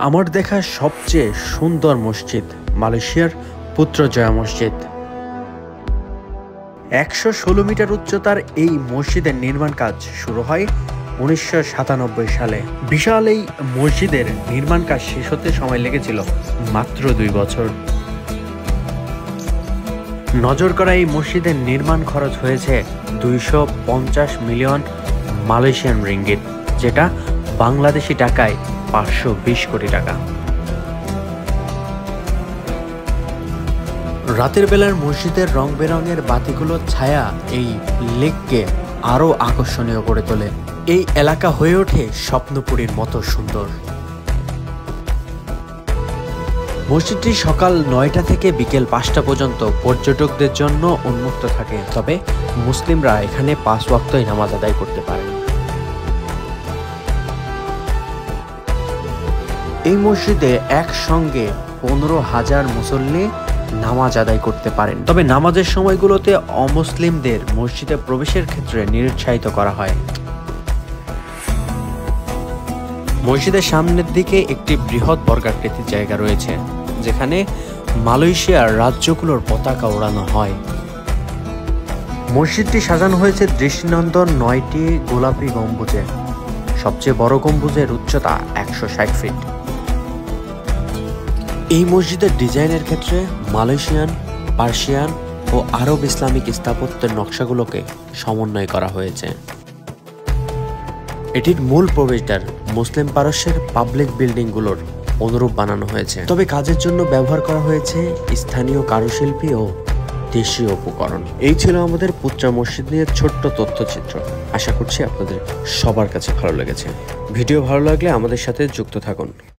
আমার দেখা সবচেয়ে সুন্দর মসজিদ মালয়েশিয়ার পুত্রজয়া মসজিদ। ১১৬ মিটার উচ্চতার এই মসজিদের নির্মাণ কাজ শুরু হয় ১৯৯৭ সালে। বিশাল এই মসজিদের নির্মাণ কাজ শেষ হতে সময় লেগেছিল মাত্র ২ বছর। নজর করা এই মসজিদের নির্মাণ খরচ হয়েছে ২৫০ মিলিয়ন মালয়েশিয়ান রিঙ্গিত, যেটা বাংলাদেশি টাকায় ৫২০ কোটি টাকা। রাতের বেলার মসজিদের রং বেরঙের বাতিগুলোর ছায়া এই লেককে আরো আকর্ষণীয় করে তোলে। এই এলাকা হয়ে ওঠে স্বপ্নপুরীর মতো সুন্দর। মসজিদটি সকাল ৯টা থেকে বিকেল ৫টা পর্যন্ত পর্যটকদের জন্য উন্মুক্ত থাকে, তবে মুসলিমরা এখানে ৫ ওয়াক্তই নামাজ আদায় করতে পারে। এই মসজিদে একসঙ্গে ১৫,০০০ মুসল্লি নামাজ আদায় করতে পারেন, তবে নামাজের সময়গুলোতে অমুসলিমদের মসজিদে প্রবেশের ক্ষেত্রে নিরুৎসাহিত করা হয়। মসজিদের সামনের দিকে একটি বৃহৎ বর্গাকৃতির জায়গা রয়েছে, যেখানে মালয়েশিয়ার রাজ্যগুলোর পতাকা ওড়ানো হয়। মসজিদটি সাজানো হয়েছে দৃষ্টিনন্দন ৯টি গোলাপি গম্বুজে। সবচেয়ে বড় গম্বুজের উচ্চতা ১৬০ ফিট। এই মসজিদের ডিজাইনের ক্ষেত্রে মালয়েশিয়ান, পার্সিয়ান ও আরব ইসলামিক স্থাপত্যের নকশাগুলোকে সমন্বয় করা হয়েছে। এটির মূল প্রবেশদ্বার মুসলিম পারস্যের পাবলিক বিল্ডিংগুলোর অনুরূপ বানানো হয়েছে, তবে কাজের জন্য ব্যবহার করা হয়েছে স্থানীয় কারুশিল্পী ও দেশীয় উপকরণ। এই ছিল আমাদের পুত্রা মসজিদ নিয়ে ছোট্ট তথ্যচিত্র। আশা করছি আপনাদের সবার কাছে ভালো লেগেছে। ভিডিও ভালো লাগলে আমাদের সাথে যুক্ত থাকুন।